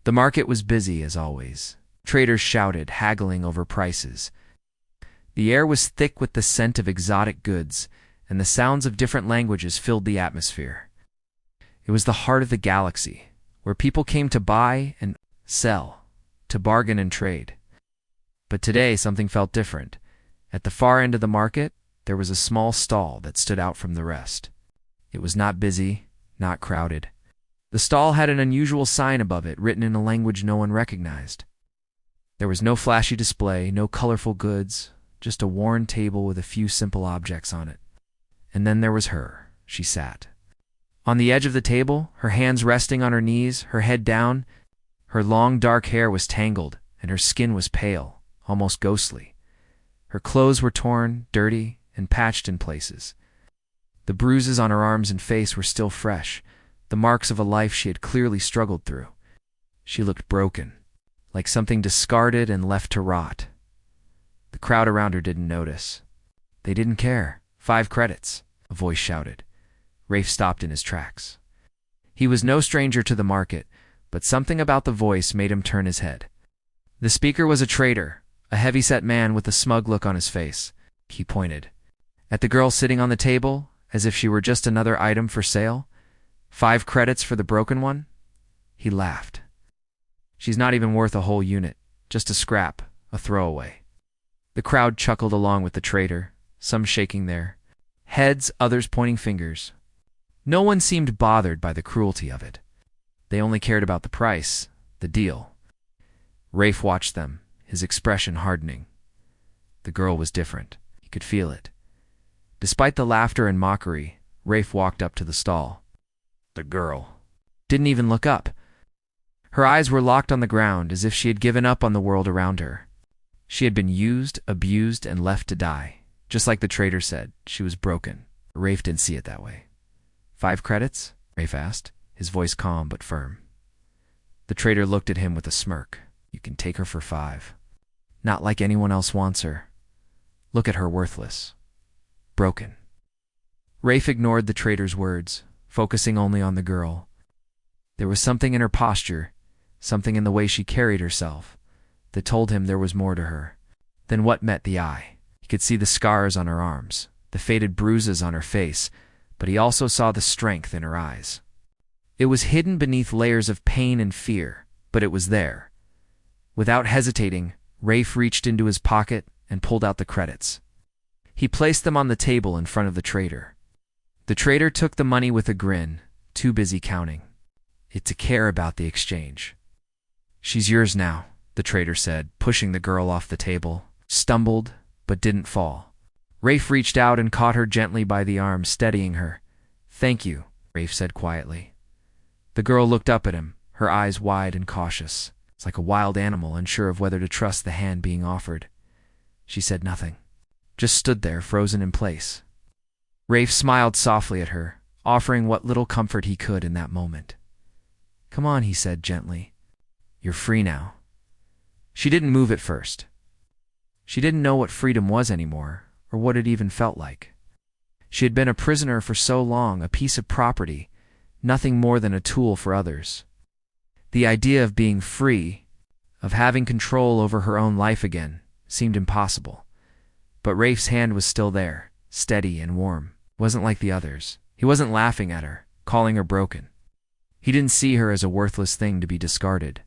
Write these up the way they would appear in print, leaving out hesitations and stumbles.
The market was busy, as always. Traders shouted, haggling over prices. The air was thick with the scent of exotic goods, and the sounds of different languages filled the atmosphere. It was the heart of the galaxy, where people came to buy and sell, to bargain and trade. But today something felt different. At the far end of the market, there was a small stall that stood out from the rest. It was not busy, not crowded. The stall had an unusual sign above it, written in a language no one recognized. There was no flashy display, no colorful goods, just a worn table with a few simple objects on it. And then there was her. She sat on the edge of the table, her hands resting on her knees, her head down. Her long dark hair was tangled, and her skin was pale, almost ghostly. Her clothes were torn, dirty, and patched in places. The bruises on her arms and face were still fresh, the marks of a life she had clearly struggled through. She looked broken, like something discarded and left to rot. The crowd around her didn't notice. They didn't care. 5 credits, a voice shouted. Rafe stopped in his tracks. He was no stranger to the market, but something about the voice made him turn his head. The speaker was a trader, a heavy-set man with a smug look on his face. He pointed at the girl sitting on the table, as if she were just another item for sale. 5 credits for the broken one? He laughed. She's not even worth a whole unit, just a scrap, a throwaway. The crowd chuckled along with the trader, some shaking their heads, others pointing fingers. No one seemed bothered by the cruelty of it. They only cared about the price, the deal. Rafe watched them, his expression hardening. The girl was different. He could feel it. Despite the laughter and mockery, Rafe walked up to the stall. The girl didn't even look up. Her eyes were locked on the ground, as if she had given up on the world around her. She had been used, abused, and left to die. Just like the trader said, she was broken. Rafe didn't see it that way. 5 credits? Rafe asked, his voice calm but firm. The trader looked at him with a smirk. You can take her for 5. Not like anyone else wants her. Look at her, worthless. Broken. Rafe ignored the trader's words, focusing only on the girl. There was something in her posture, something in the way she carried herself, that told him there was more to her than what met the eye. He could see the scars on her arms, the faded bruises on her face, but he also saw the strength in her eyes. It was hidden beneath layers of pain and fear, but it was there. Without hesitating, Rafe reached into his pocket and pulled out the credits. He placed them on the table in front of the trader. The trader took the money with a grin, too busy counting it to care about the exchange. She's yours now, the trader said, pushing the girl off the table. Stumbled, but didn't fall. Rafe reached out and caught her gently by the arm, steadying her. Thank you, Rafe said quietly. The girl looked up at him, her eyes wide and cautious. It's like a wild animal, unsure of whether to trust the hand being offered. She said nothing, just stood there, frozen in place. Rafe smiled softly at her, offering what little comfort he could in that moment. Come on, he said gently. You're free now. She didn't move at first. She didn't know what freedom was anymore, or what it even felt like. She had been a prisoner for so long, a piece of property, nothing more than a tool for others. The idea of being free, of having control over her own life again, seemed impossible. But Rafe's hand was still there, steady and warm. It wasn't like the others. He wasn't laughing at her, calling her broken. He didn't see her as a worthless thing to be discarded.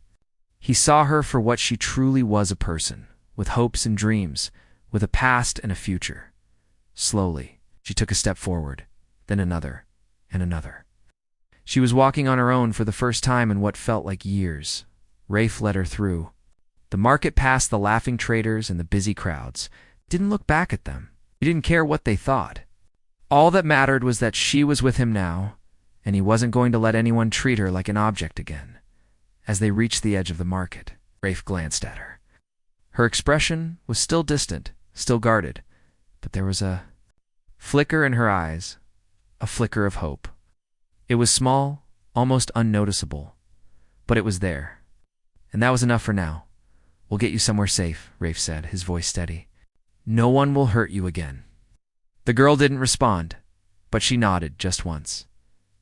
He saw her for what she truly was, a person, with hopes and dreams, with a past and a future. Slowly, she took a step forward, then another, and another. She was walking on her own for the first time in what felt like years. Rafe led her through. The market passed the laughing traders and the busy crowds. Didn't look back at them. He didn't care what they thought. All that mattered was that she was with him now, and he wasn't going to let anyone treat her like an object again. As they reached the edge of the market, Rafe glanced at her. Her expression was still distant, still guarded, but there was a flicker in her eyes, a flicker of hope. It was small, almost unnoticeable, but it was there. And that was enough for now. We'll get you somewhere safe, Rafe said, his voice steady. No one will hurt you again. The girl didn't respond, but she nodded just once.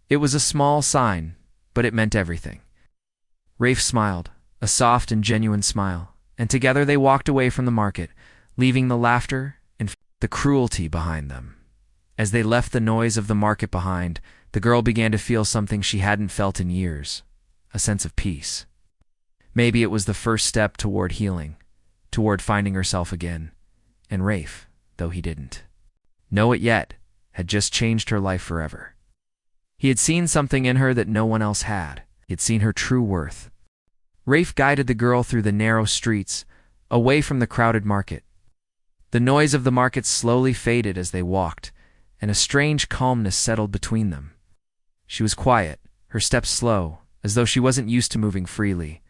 It was a small sign, but it meant everything. Rafe smiled, a soft and genuine smile, and together they walked away from the market, leaving the laughter and the cruelty behind them. As they left the noise of the market behind, the girl began to feel something she hadn't felt in years, a sense of peace. Maybe it was the first step toward healing, toward finding herself again, and Rafe, though he didn't know it yet, had just changed her life forever. He had seen something in her that no one else had. He had seen her true worth. Rafe guided the girl through the narrow streets, away from the crowded market. The noise of the market slowly faded as they walked, and a strange calmness settled between them. She was quiet, her steps slow, as though she wasn't used to moving freely.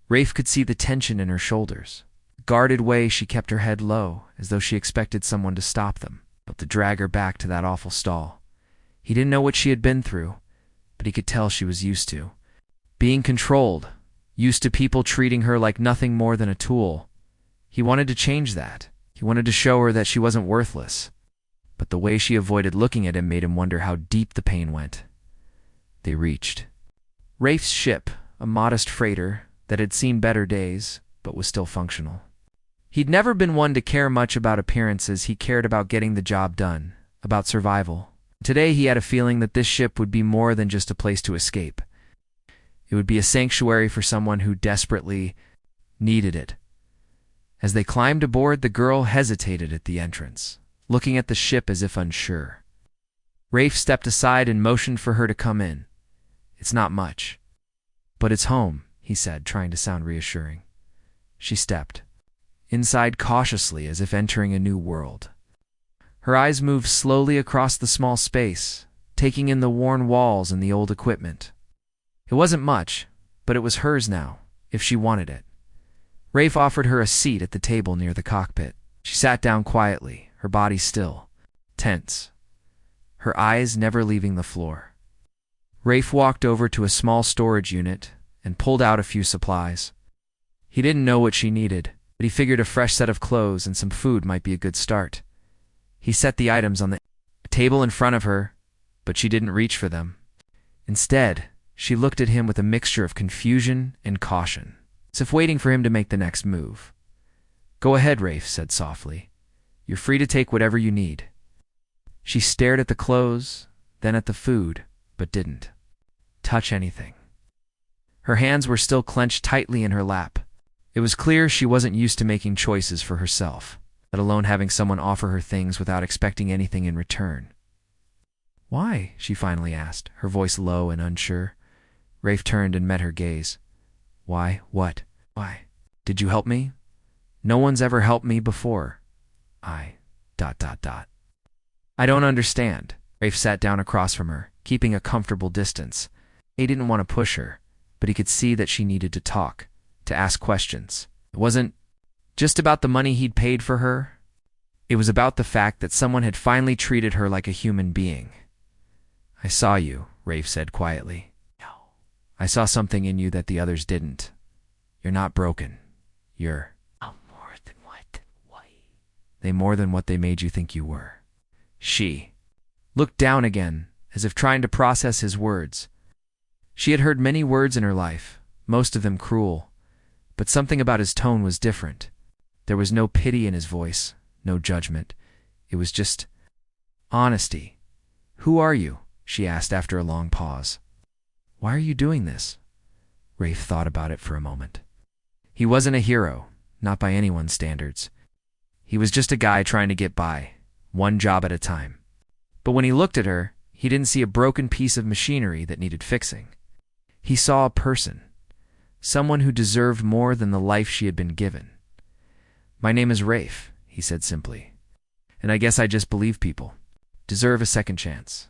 Rafe could see the tension in her shoulders. Guarded way, she kept her head low, as though she expected someone to stop them, but to drag her back to that awful stall. He didn't know what she had been through, but he could tell she was used to being controlled, used to people treating her like nothing more than a tool. He wanted to change that. He wanted to show her that she wasn't worthless. But the way she avoided looking at him made him wonder how deep the pain went. They reached Rafe's ship, a modest freighter that had seen better days, but was still functional. He'd never been one to care much about appearances. He cared about getting the job done, about survival. Today he had a feeling that this ship would be more than just a place to escape. It would be a sanctuary for someone who desperately needed it. As they climbed aboard, the girl hesitated at the entrance, looking at the ship as if unsure. Rafe stepped aside and motioned for her to come in. "It's not much, but it's home," he said, trying to sound reassuring. She stepped inside cautiously, as if entering a new world. Her eyes moved slowly across the small space, taking in the worn walls and the old equipment. It wasn't much, but it was hers now, if she wanted it. Rafe offered her a seat at the table near the cockpit. She sat down quietly, her body still, tense, her eyes never leaving the floor. Rafe walked over to a small storage unit and pulled out a few supplies. He didn't know what she needed, but he figured a fresh set of clothes and some food might be a good start. He set the items on the table in front of her, but she didn't reach for them. Instead, she looked at him with a mixture of confusion and caution, as if waiting for him to make the next move. "Go ahead," Rafe said softly. "You're free to take whatever you need." She stared at the clothes, then at the food, but didn't touch anything. Her hands were still clenched tightly in her lap. It was clear she wasn't used to making choices for herself, let alone having someone offer her things without expecting anything in return. "Why?" she finally asked, her voice low and unsure. Rafe turned and met her gaze. "Why? What? Why? Did you help me? No one's ever helped me before. I... ... I don't understand." Rafe sat down across from her, keeping a comfortable distance. He didn't want to push her, but he could see that she needed to talk, to ask questions. It wasn't just about the money he'd paid for her. It was about the fact that someone had finally treated her like a human being. "I saw you," Rafe said quietly. "I saw something in you that the others didn't. You're not broken. You're more than what? They more than what they made you think you were." She looked down again, as if trying to process his words. She had heard many words in her life, most of them cruel, but something about his tone was different. There was no pity in his voice, no judgment. It was just honesty. "Who are you?" she asked after a long pause. "Why are you doing this?" Rafe thought about it for a moment. He wasn't a hero, not by anyone's standards. He was just a guy trying to get by, one job at a time. But when he looked at her, he didn't see a broken piece of machinery that needed fixing. He saw a person, someone who deserved more than the life she had been given. "My name is Rafe," he said simply, "and I guess I just believe people deserve a second chance."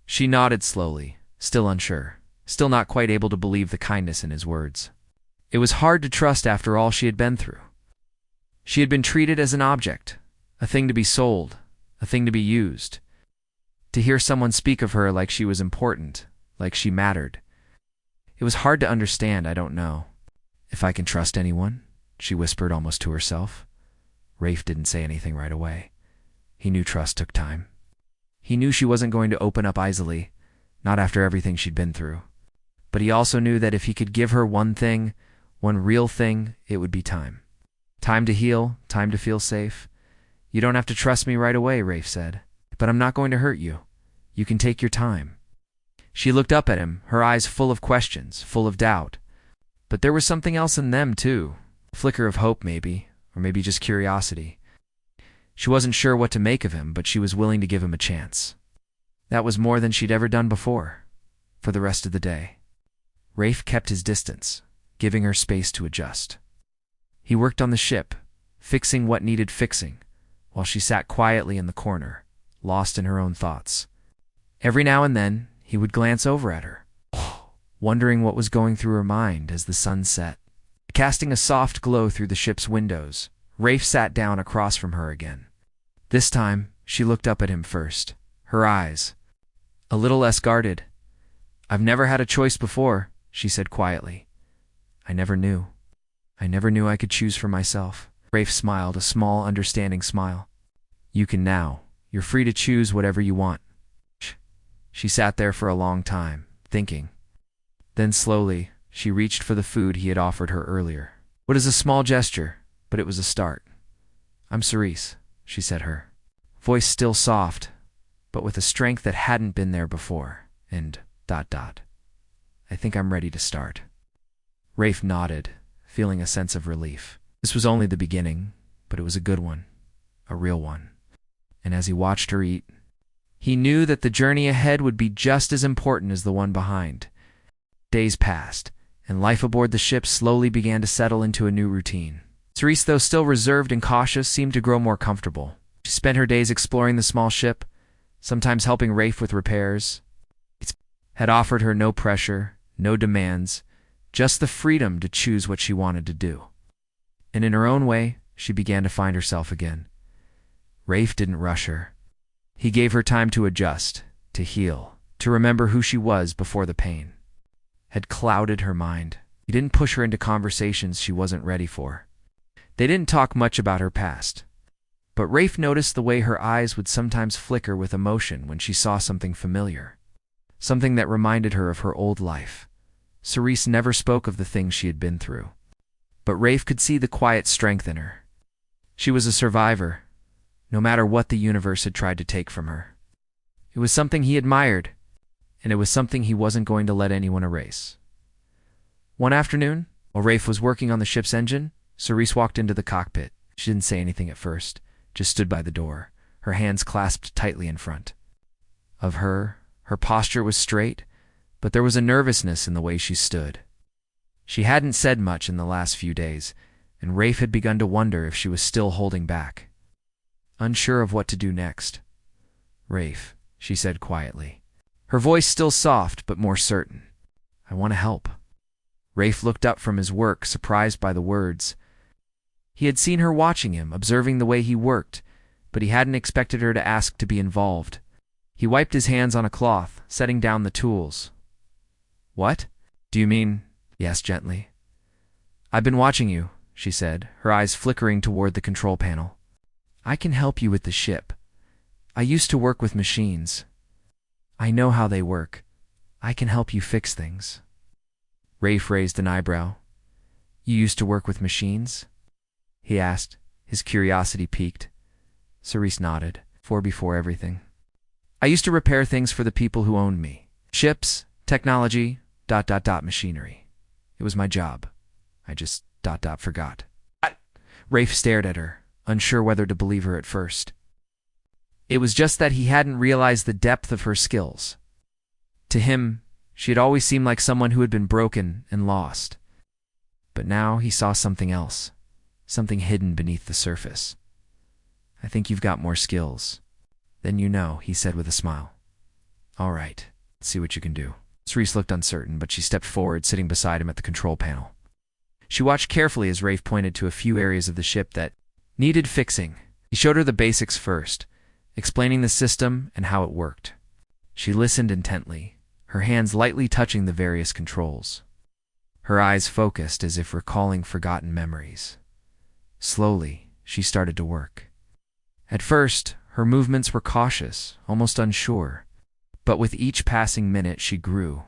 She nodded slowly, still unsure, still not quite able to believe the kindness in his words. It was hard to trust after all she had been through. She had been treated as an object, a thing to be sold, a thing to be used. To hear someone speak of her like she was important, like she mattered. It was hard to understand. "I don't know if I can trust anyone," she whispered almost to herself. Rafe didn't say anything right away. He knew trust took time. He knew she wasn't going to open up easily, not after everything she'd been through. But he also knew that if he could give her one thing, one real thing, it would be time. Time to heal, time to feel safe. You don't have to trust me right away, Rafe said. But I'm not going to hurt you. You can take your time. She looked up at him, her eyes full of questions, full of doubt. But there was something else in them, too. A flicker of hope, maybe, or maybe just curiosity. She wasn't sure what to make of him, but she was willing to give him a chance. That was more than she'd ever done before, for the rest of the day. Rafe kept his distance, giving her space to adjust. He worked on the ship, fixing what needed fixing, while she sat quietly in the corner, lost in her own thoughts. Every now and then, he would glance over at her, wondering what was going through her mind as the sun set. Casting a soft glow through the ship's windows, Rafe sat down across from her again. This time, she looked up at him first, her eyes a little less guarded. "I've never had a choice before," she said quietly. I never knew I could choose for myself." Rafe smiled, a small, understanding smile. "You can now. You're free to choose whatever you want." She sat there for a long time, thinking. Then slowly, she reached for the food he had offered her earlier. It was a small gesture, but it was a start. "I'm Cerise," she said, her voice still soft, but with a strength that hadn't been there before, and ... I think I'm ready to start." Rafe nodded, feeling a sense of relief. This was only the beginning, but it was a good one, a real one. And as he watched her eat, he knew that the journey ahead would be just as important as the one behind. Days passed, and life aboard the ship slowly began to settle into a new routine. Cerise, though still reserved and cautious, seemed to grow more comfortable. She spent her days exploring the small ship, sometimes helping Rafe with repairs. It had offered her no pressure, no demands, just the freedom to choose what she wanted to do. And in her own way, she began to find herself again. Rafe didn't rush her. He gave her time to adjust, to heal, to remember who she was before the pain had clouded her mind. He didn't push her into conversations she wasn't ready for. They didn't talk much about her past. But Rafe noticed the way her eyes would sometimes flicker with emotion when she saw something familiar, something that reminded her of her old life. Cerise never spoke of the things she had been through, but Rafe could see the quiet strength in her. She was a survivor, no matter what the universe had tried to take from her. It was something he admired, and it was something he wasn't going to let anyone erase. One afternoon, while Rafe was working on the ship's engine, Cerise walked into the cockpit. She didn't say anything at first, just stood by the door, her hands clasped tightly in front of her. Her posture was straight, but there was a nervousness in the way she stood. She hadn't said much in the last few days, and Rafe had begun to wonder if she was still holding back, unsure of what to do next. "Rafe," she said quietly, her voice still soft but more certain. "I want to help." Rafe looked up from his work, surprised by the words. He had seen her watching him, observing the way he worked, but he hadn't expected her to ask to be involved. He wiped his hands on a cloth, setting down the tools. "What? Do you mean?" he asked gently. "I've been watching you," she said, her eyes flickering toward the control panel. "I can help you with the ship. I used to work with machines. I know how they work. I can help you fix things." Rafe raised an eyebrow. "You used to work with machines?" he asked, his curiosity piqued. Cerise nodded. Before everything. "I used to repair things for the people who owned me. Ships, technology, ... machinery. It was my job. I just ... forgot." Rafe stared at her, unsure whether to believe her at first. It was just that he hadn't realized the depth of her skills. To him, she had always seemed like someone who had been broken and lost. But now he saw something else, something hidden beneath the surface. "I think you've got more skills than you know," he said with a smile. "All right, let's see what you can do." Cerise looked uncertain, but she stepped forward, sitting beside him at the control panel. She watched carefully as Rafe pointed to a few areas of the ship that needed fixing. He showed her the basics first, explaining the system and how it worked. She listened intently, her hands lightly touching the various controls. Her eyes focused as if recalling forgotten memories. Slowly, she started to work. At first, her movements were cautious, almost unsure, but with each passing minute she grew.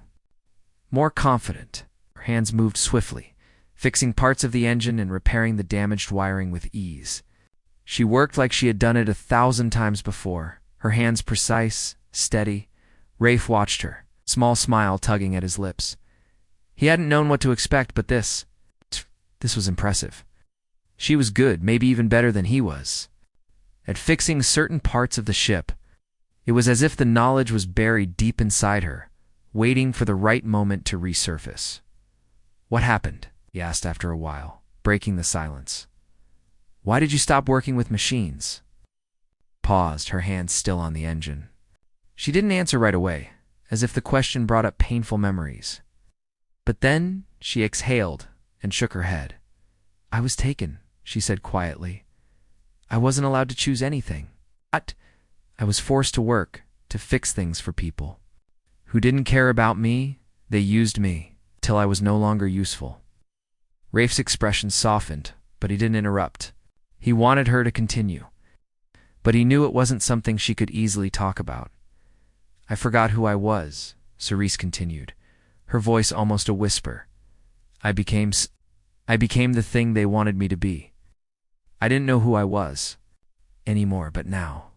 more confident. Her hands moved swiftly, fixing parts of the engine and repairing the damaged wiring with ease. She worked like she had done it 1,000 times before, her hands precise, steady. Rafe watched her, small smile tugging at his lips. He hadn't known what to expect, but this was impressive. She was good, maybe even better than he was. At fixing certain parts of the ship, it was as if the knowledge was buried deep inside her, waiting for the right moment to resurface. "What happened?" he asked after a while, breaking the silence. "Why did you stop working with machines?" Paused, her hands still on the engine. She didn't answer right away, as if the question brought up painful memories. But then she exhaled and shook her head. "I was taken," she said quietly. "I wasn't allowed to choose anything. I was forced to work, to fix things for people who didn't care about me. They used me, till I was no longer useful." Rafe's expression softened, but he didn't interrupt. He wanted her to continue, but he knew it wasn't something she could easily talk about. "I forgot who I was," Cerise continued, her voice almost a whisper. I became the thing they wanted me to be. I didn't know who I was anymore, but now, ...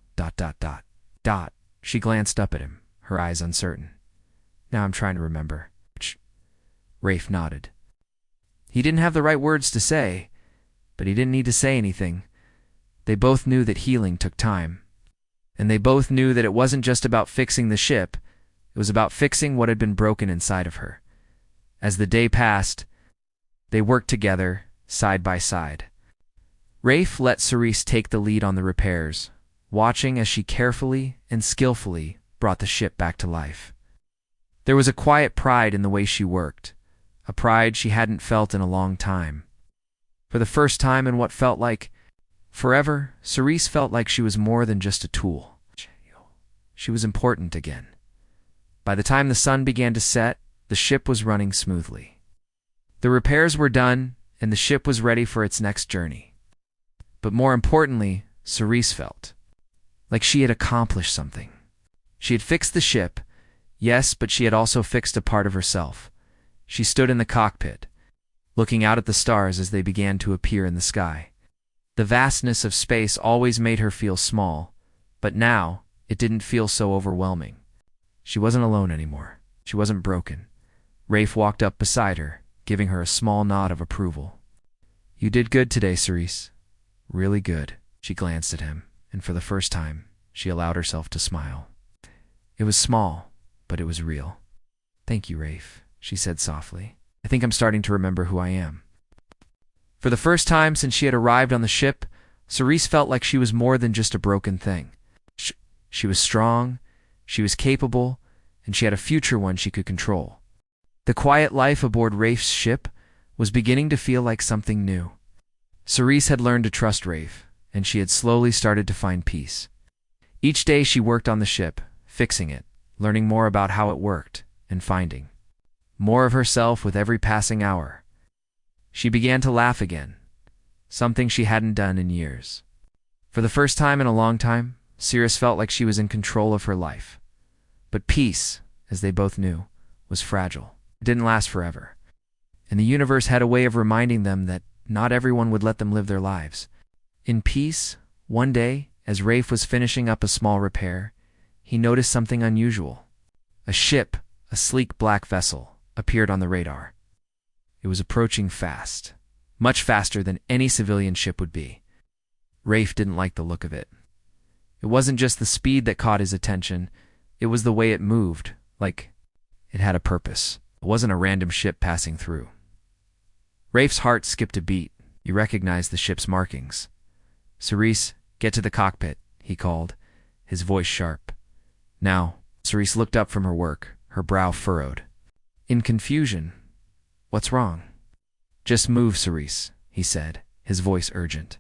She glanced up at him, her eyes uncertain. "Now I'm trying to remember." Rafe nodded. He didn't have the right words to say, but he didn't need to say anything. They both knew that healing took time. And they both knew that it wasn't just about fixing the ship, it was about fixing what had been broken inside of her. As the day passed, they worked together, side by side. Rafe let Cerise take the lead on the repairs, watching as she carefully and skillfully brought the ship back to life. There was a quiet pride in the way she worked, a pride she hadn't felt in a long time. For the first time in what felt like forever, Cerise felt like she was more than just a tool. She was important again. By the time the sun began to set, the ship was running smoothly. The repairs were done, and the ship was ready for its next journey. But more importantly, Cerise felt like she had accomplished something. She had fixed the ship, yes, but she had also fixed a part of herself. She stood in the cockpit, looking out at the stars as they began to appear in the sky. The vastness of space always made her feel small, but now it didn't feel so overwhelming. She wasn't alone anymore. She wasn't broken. Rafe walked up beside her, giving her a small nod of approval. "You did good today, Cerise. Really good." She glanced at him, and for the first time, she allowed herself to smile. It was small, but it was real. "Thank you, Rafe," she said softly. "I think I'm starting to remember who I am." For the first time since she had arrived on the ship, Cerise felt like she was more than just a broken thing. She was strong, she was capable, and she had a future one she could control. The quiet life aboard Rafe's ship was beginning to feel like something new. Cerise had learned to trust Rafe, and she had slowly started to find peace. Each day she worked on the ship, fixing it, learning more about how it worked, and finding more of herself with every passing hour. She began to laugh again, something she hadn't done in years. For the first time in a long time, Cerise felt like she was in control of her life. But peace, as they both knew, was fragile. It didn't last forever. And the universe had a way of reminding them that not everyone would let them live their lives. In peace, one day, as Rafe was finishing up a small repair, he noticed something unusual. A ship, a sleek black vessel, appeared on the radar. It was approaching fast, much faster than any civilian ship would be. Rafe didn't like the look of it. It wasn't just the speed that caught his attention, it was the way it moved, like it had a purpose. It wasn't a random ship passing through. Rafe's heart skipped a beat. He recognized the ship's markings. "Cerise, get to the cockpit," he called, his voice sharp. Now, Cerise looked up from her work, her brow furrowed. In confusion, "What's wrong?" "Just move, Cerise," he said, his voice urgent.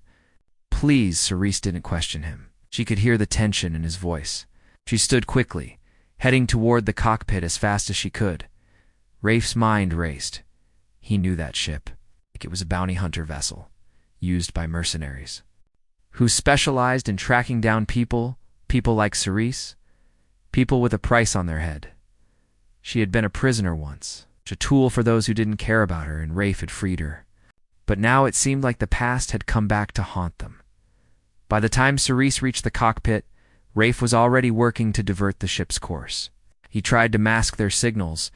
Please, Cerise didn't question him. She could hear the tension in his voice. She stood quickly, heading toward the cockpit as fast as she could. Rafe's mind raced. He knew that ship, like it was a bounty hunter vessel, used by mercenaries, who specialized in tracking down people like Cerise, people with a price on their head. She had been a prisoner once, A tool for those who didn't care about her, and Rafe had freed her. But now it seemed like the past had come back to haunt them. By the time Cerise reached the cockpit, Rafe was already working to divert the ship's course. He tried to mask their signals,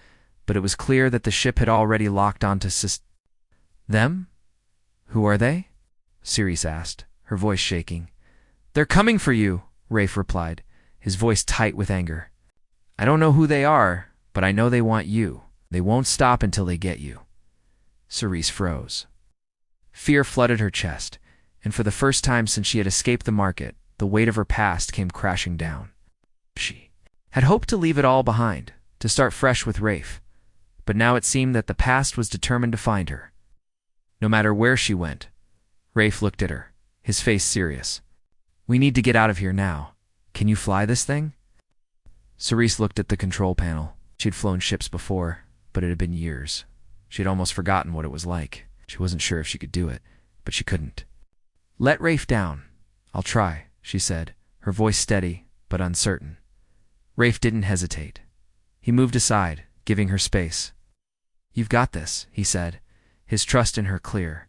but it was clear that the ship had already locked onto Them? Who are they? Cerise asked, her voice shaking. They're coming for you, Rafe replied, his voice tight with anger. I don't know who they are, but I know they want you. They won't stop until they get you. Cerise froze. Fear flooded her chest, and for the first time since she had escaped the market, the weight of her past came crashing down. She had hoped to leave it all behind, to start fresh with Rafe, but now it seemed that the past was determined to find her. No matter where she went, Rafe looked at her, his face serious. We need to get out of here now. Can you fly this thing? Cerise looked at the control panel. She'd flown ships before, but it had been years. She had almost forgotten what it was like. She wasn't sure if she could do it, but she couldn't. Let Rafe down. I'll try, she said, her voice steady but uncertain. Rafe didn't hesitate. He moved aside, giving her space. You've got this, he said, his trust in her clear.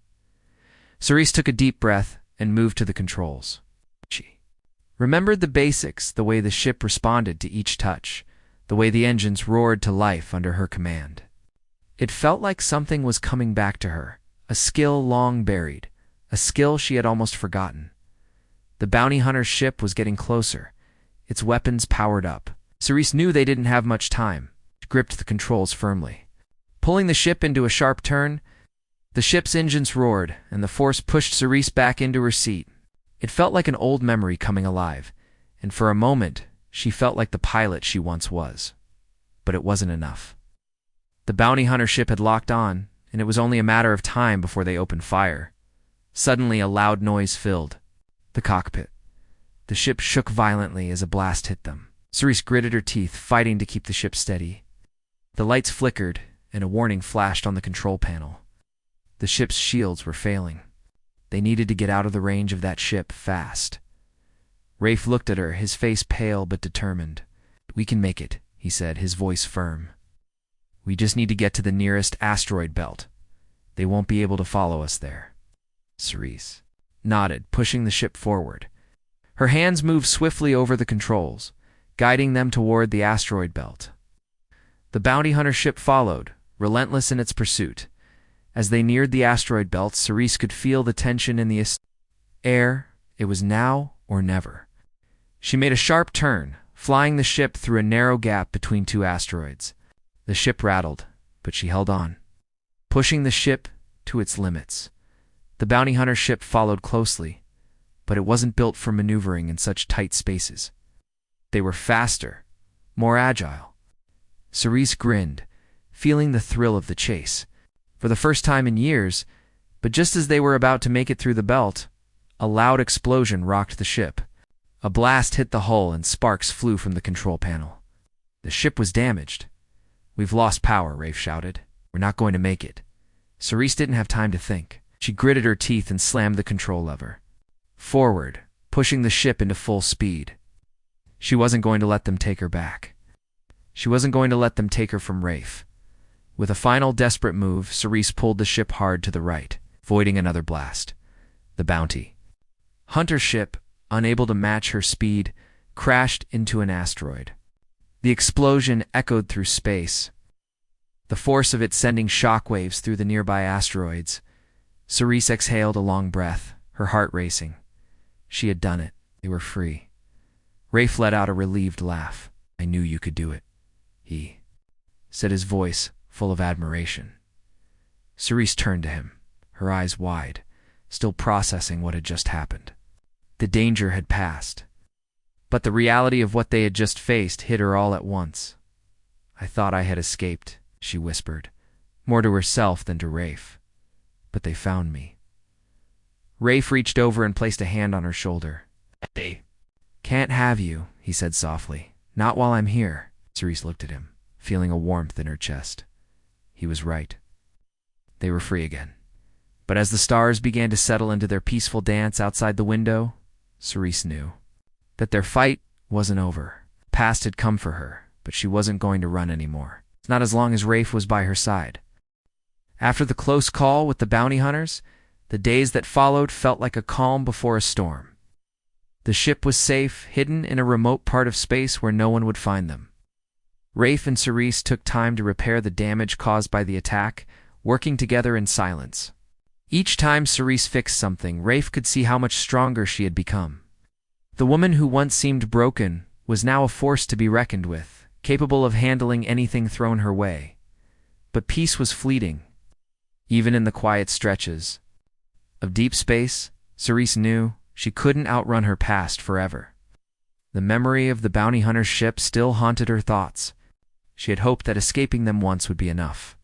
Cerise took a deep breath and moved to the controls. She remembered the basics, the way the ship responded to each touch, the way the engines roared to life under her command. It felt like something was coming back to her, a skill long buried, a skill she had almost forgotten. The bounty hunter's ship was getting closer, its weapons powered up. Cerise knew they didn't have much time. She gripped the controls firmly. Pulling the ship into a sharp turn, the ship's engines roared, and the force pushed Cerise back into her seat. It felt like an old memory coming alive, and for a moment, she felt like the pilot she once was. But it wasn't enough. The bounty hunter ship had locked on, and it was only a matter of time before they opened fire. Suddenly, a loud noise filled the cockpit. The ship shook violently as a blast hit them. Cerise gritted her teeth, fighting to keep the ship steady. The lights flickered, and a warning flashed on the control panel. The ship's shields were failing. They needed to get out of the range of that ship fast. Rafe looked at her, his face pale but determined. We can make it, he said, his voice firm. We just need to get to the nearest asteroid belt. They won't be able to follow us there. Cerise nodded, pushing the ship forward. Her hands moved swiftly over the controls, guiding them toward the asteroid belt. The bounty hunter ship followed, relentless in its pursuit. As they neared the asteroid belt, Cerise could feel the tension in the air. It was now or never. She made a sharp turn, flying the ship through a narrow gap between two asteroids. The ship rattled, but she held on, pushing the ship to its limits. The bounty hunter ship followed closely, but it wasn't built for maneuvering in such tight spaces. They were faster, more agile. Cerise grinned, feeling the thrill of the chase. For the first time in years, but just as they were about to make it through the belt, a loud explosion rocked the ship. A blast hit the hull and sparks flew from the control panel. The ship was damaged. We've lost power, Rafe shouted. We're not going to make it. Cerise didn't have time to think. She gritted her teeth and slammed the control lever. Forward, pushing the ship into full speed. She wasn't going to let them take her back. She wasn't going to let them take her from Rafe. With a final desperate move, Cerise pulled the ship hard to the right, avoiding another blast. The bounty hunter ship, unable to match her speed, crashed into an asteroid. The explosion echoed through space, the force of it sending shockwaves through the nearby asteroids. Cerise exhaled a long breath, her heart racing. She had done it. They were free. Rafe let out a relieved laugh. I knew you could do it, he said, his voice full of admiration. Cerise turned to him, her eyes wide, still processing what had just happened. The danger had passed, but the reality of what they had just faced hit her all at once. I thought I had escaped, she whispered, more to herself than to Rafe. But they found me. Rafe reached over and placed a hand on her shoulder. They can't have you, he said softly. Not while I'm here. Cerise looked at him, feeling a warmth in her chest. He was right. They were free again. But as the stars began to settle into their peaceful dance outside the window, Cerise knew that their fight wasn't over. Past had come for her, but she wasn't going to run anymore. not as long as Rafe was by her side. After the close call with the bounty hunters, the days that followed felt like a calm before a storm. The ship was safe, hidden in a remote part of space where no one would find them. Rafe and Cerise took time to repair the damage caused by the attack, working together in silence. Each time Cerise fixed something, Rafe could see how much stronger she had become. The woman who once seemed broken was now a force to be reckoned with, capable of handling anything thrown her way. But peace was fleeting, even in the quiet stretches of deep space. Cerise knew she couldn't outrun her past forever. The memory of the bounty hunter's ship still haunted her thoughts. She had hoped that escaping them once would be enough.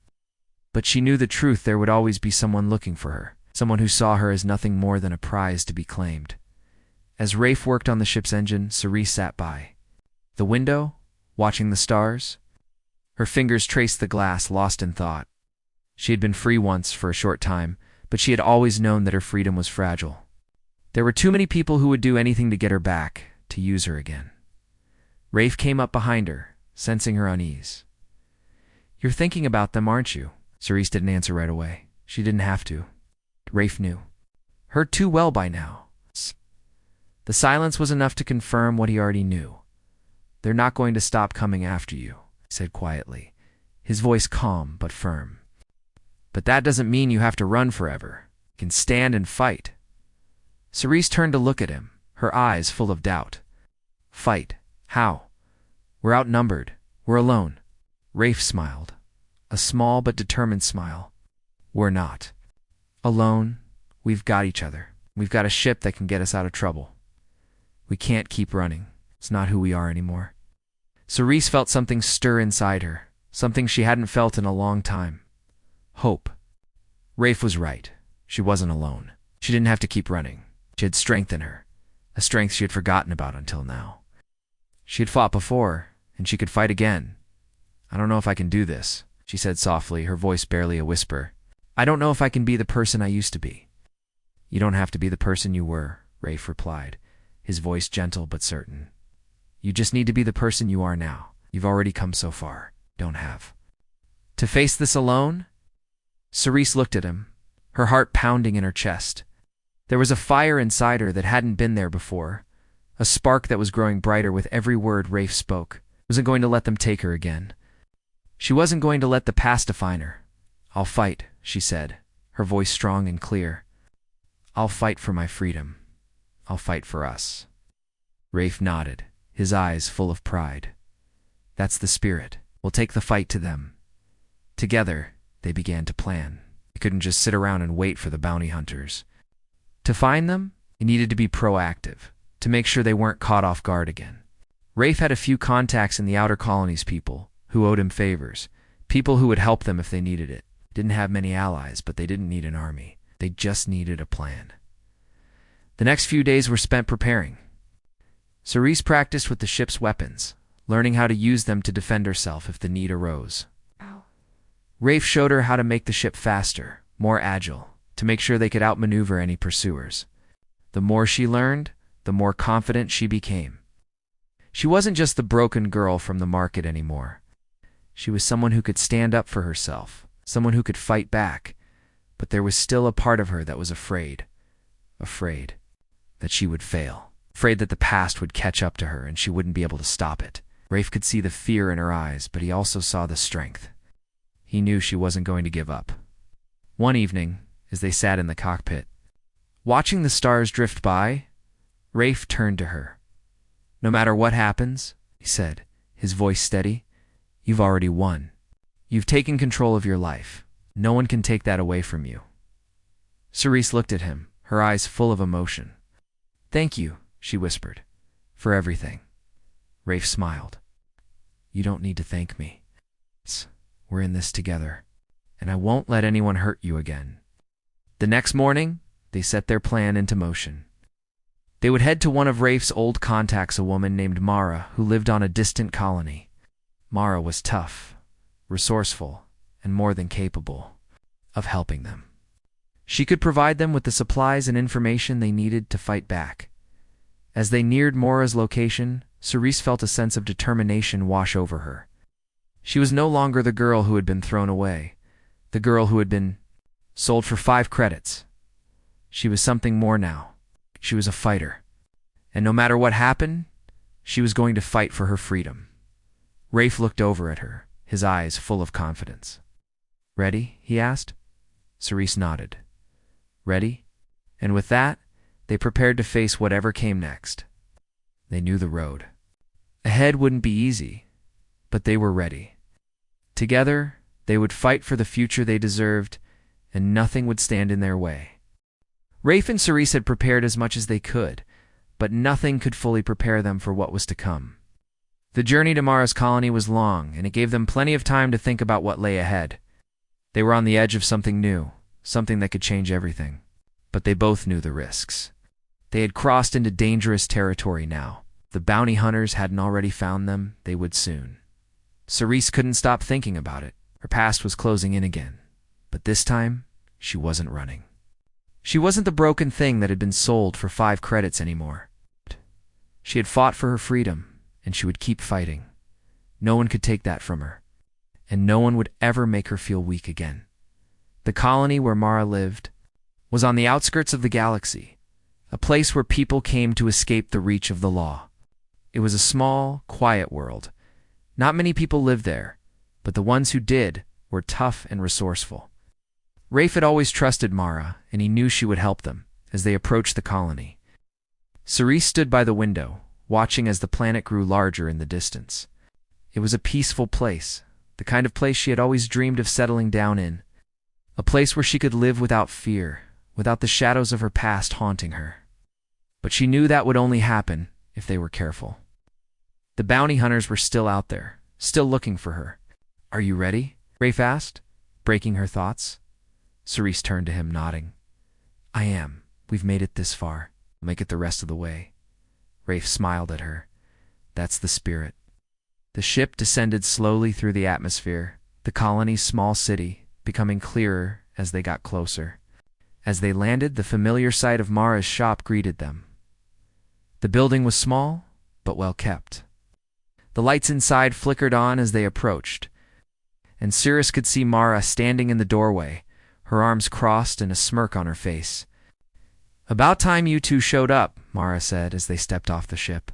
But she knew the truth: there would always be someone looking for her, someone who saw her as nothing more than a prize to be claimed. As Rafe worked on the ship's engine, Cerise sat by the window, watching the stars. Her fingers traced the glass, lost in thought. She had been free once for a short time, but she had always known that her freedom was fragile. There were too many people who would do anything to get her back, to use her again. Rafe came up behind her, sensing her unease. "You're thinking about them, aren't you?" Cerise didn't answer right away. She didn't have to. Rafe knew. Heard too well by now. The silence was enough to confirm what he already knew. "They're not going to stop coming after you," he said quietly, his voice calm but firm. "But that doesn't mean you have to run forever. You can stand and fight." Cerise turned to look at him, her eyes full of doubt. "Fight? How? We're outnumbered. We're alone." Rafe smiled, a small but determined smile. "We're not alone. We've got each other. We've got a ship that can get us out of trouble. We can't keep running. It's not who we are anymore." Cerise felt something stir inside her, something she hadn't felt in a long time. Hope. Rafe was right. She wasn't alone. She didn't have to keep running. She had strength in her, a strength she had forgotten about until now. She had fought before, and she could fight again. "I don't know if I can do this," she said softly, her voice barely a whisper. "I don't know if I can be the person I used to be." "You don't have to be the person you were," Rafe replied, his voice gentle but certain. "You just need to be the person you are now. You've already come so far. Don't have to face this alone." Cerise looked at him, her heart pounding in her chest. There was a fire inside her that hadn't been there before, a spark that was growing brighter with every word Rafe spoke. Wasn't going to let them take her again. She wasn't going to let the past define her. "I'll fight," she said, her voice strong and clear. "I'll fight for my freedom. I'll fight for us." Rafe nodded, his eyes full of pride. "That's the spirit. We'll take the fight to them." Together, they began to plan. They couldn't just sit around and wait for the bounty hunters. To find them, he needed to be proactive, to make sure they weren't caught off guard again. Rafe had a few contacts in the outer colonies, people who owed him favors, people who would help them if they needed it. Didn't have many allies, but they didn't need an army. They just needed a plan. The next few days were spent preparing. Cerise practiced with the ship's weapons, learning how to use them to defend herself if the need arose. Rafe showed her how to make the ship faster, more agile, to make sure they could outmaneuver any pursuers. The more she learned, the more confident she became. She wasn't just the broken girl from the market anymore. She was someone who could stand up for herself, someone who could fight back, but there was still a part of her that was afraid that she would fail, afraid that the past would catch up to her and she wouldn't be able to stop it. Rafe could see the fear in her eyes, but he also saw the strength. He knew she wasn't going to give up. One evening, as they sat in the cockpit, watching the stars drift by, Rafe turned to her. "No matter what happens," he said, his voice steady, "you've already won. You've taken control of your life. No one can take that away from you." Cerise looked at him, her eyes full of emotion. "Thank you," she whispered, "for everything." Rafe smiled. "You don't need to thank me. We're in this together, and I won't let anyone hurt you again." The next morning, they set their plan into motion. They would head to one of Rafe's old contacts, a woman named Mara, who lived on a distant colony. Mara was tough, resourceful, and more than capable of helping them. She could provide them with the supplies and information they needed to fight back. As they neared Mara's location, Cerise felt a sense of determination wash over her. She was no longer the girl who had been thrown away, the girl who had been sold for 5 credits. She was something more now. She was a fighter. And no matter what happened, she was going to fight for her freedom. Rafe looked over at her, his eyes full of confidence. "Ready?" he asked. Cerise nodded. "Ready?" And with that, they prepared to face whatever came next. They knew the road. Ahead wouldn't be easy, but they were ready. Together, they would fight for the future they deserved, and nothing would stand in their way. Rafe and Cerise had prepared as much as they could, but nothing could fully prepare them for what was to come. The journey to Mara's colony was long, and it gave them plenty of time to think about what lay ahead. They were on the edge of something new, something that could change everything. But they both knew the risks. They had crossed into dangerous territory now. The bounty hunters hadn't already found them, they would soon. Cerise couldn't stop thinking about it. Her past was closing in again. But this time, she wasn't running. She wasn't the broken thing that had been sold for 5 credits anymore. She had fought for her freedom, and she would keep fighting. No one could take that from her, and no one would ever make her feel weak again. The colony where Mara lived was on the outskirts of the galaxy, a place where people came to escape the reach of the law. It was a small, quiet world. Not many people lived there, but the ones who did were tough and resourceful. Rafe had always trusted Mara, and he knew she would help them as they approached the colony. Cerise stood by the window, watching as the planet grew larger in the distance. It was a peaceful place, the kind of place she had always dreamed of settling down in. A place where she could live without fear, without the shadows of her past haunting her. But she knew that would only happen if they were careful. The bounty hunters were still out there, still looking for her. "Are you ready?" Rafe asked, breaking her thoughts. Cerise turned to him, nodding. "I am. We've made it this far. I'll make it the rest of the way." Rafe smiled at her. "That's the spirit." The ship descended slowly through the atmosphere, the colony's small city becoming clearer as they got closer. As they landed, the familiar sight of Mara's shop greeted them. The building was small, but well kept. The lights inside flickered on as they approached, and Cerise could see Mara standing in the doorway, her arms crossed and a smirk on her face. "About time you two showed up," Mara said as they stepped off the ship.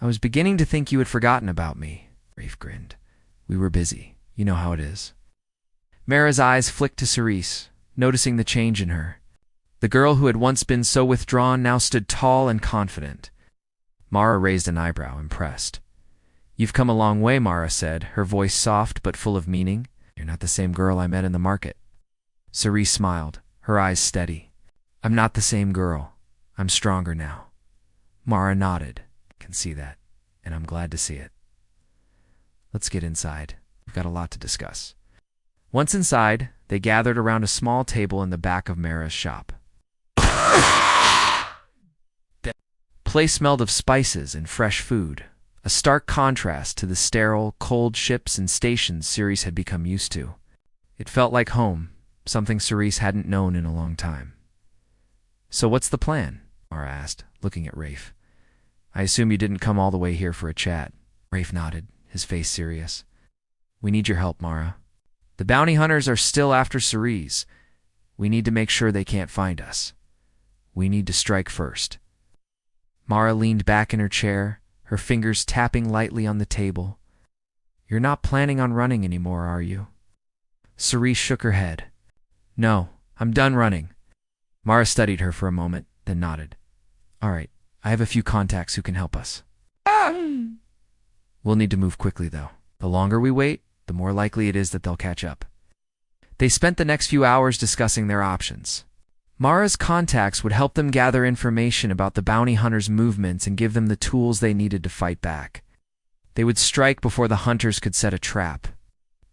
"I was beginning to think you had forgotten about me." Rafe grinned. "We were busy. You know how it is." Mara's eyes flicked to Cerise, noticing the change in her. The girl who had once been so withdrawn now stood tall and confident. Mara raised an eyebrow, impressed. "You've come a long way," Mara said, her voice soft but full of meaning. "You're not the same girl I met in the market." Cerise smiled, her eyes steady. "I'm not the same girl. I'm stronger now." Mara nodded. "I can see that, and I'm glad to see it." "Let's get inside. We've got a lot to discuss." Once inside, they gathered around a small table in the back of Mara's shop. The place smelled of spices and fresh food, a stark contrast to the sterile, cold ships and stations Cerise had become used to. It felt like home, something Cerise hadn't known in a long time. "So what's the plan?" Mara asked, looking at Rafe. "I assume you didn't come all the way here for a chat." Rafe nodded, his face serious. "We need your help, Mara. The bounty hunters are still after Cerise. We need to make sure they can't find us. We need to strike first." Mara leaned back in her chair, her fingers tapping lightly on the table. "You're not planning on running anymore, are you?" Cerise shook her head. "No, I'm done running." Mara studied her for a moment, then nodded. "All right, I have a few contacts who can help us." "We'll need to move quickly, though. The longer we wait, the more likely it is that they'll catch up." They spent the next few hours discussing their options. Mara's contacts would help them gather information about the bounty hunters' movements and give them the tools they needed to fight back. They would strike before the hunters could set a trap.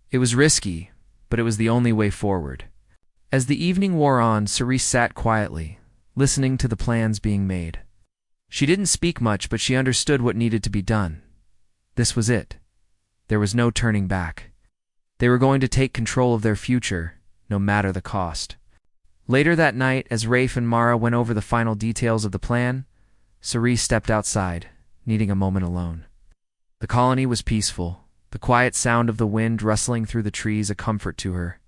It was risky, but it was the only way forward. As the evening wore on, Cerise sat quietly, listening to the plans being made. She didn't speak much, but she understood what needed to be done. This was it. There was no turning back. They were going to take control of their future, no matter the cost. Later that night, as Rafe and Mara went over the final details of the plan, Cerise stepped outside, needing a moment alone. The colony was peaceful, the quiet sound of the wind rustling through the trees a comfort to her.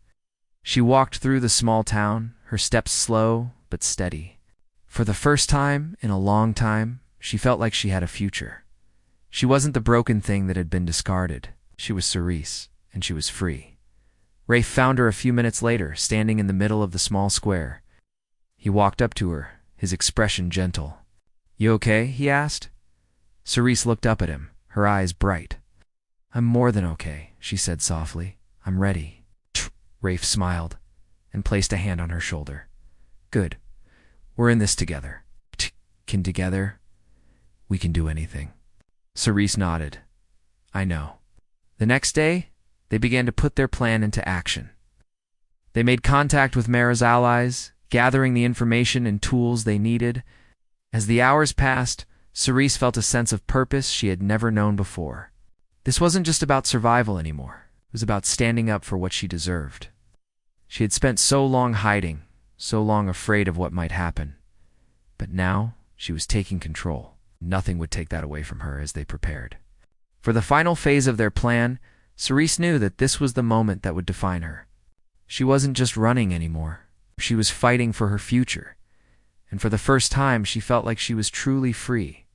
She walked through the small town, her steps slow but steady. For the first time in a long time, she felt like she had a future. She wasn't the broken thing that had been discarded. She was Cerise, and she was free. Rafe found her a few minutes later, standing in the middle of the small square. He walked up to her, his expression gentle. "You okay?" he asked. Cerise looked up at him, her eyes bright. "I'm more than okay," she said softly. "I'm ready." Rafe smiled and placed a hand on her shoulder. "Good. We're in this together. Together, we can do anything." Cerise nodded. "I know." The next day, they began to put their plan into action. They made contact with Mara's allies, gathering the information and tools they needed. As the hours passed, Cerise felt a sense of purpose she had never known before. This wasn't just about survival anymore. It was about standing up for what she deserved. She had spent so long hiding, so long afraid of what might happen. But now, she was taking control. Nothing would take that away from her as they prepared. For the final phase of their plan, Cerise knew that this was the moment that would define her. She wasn't just running anymore. She was fighting for her future. And for the first time, she felt like she was truly free.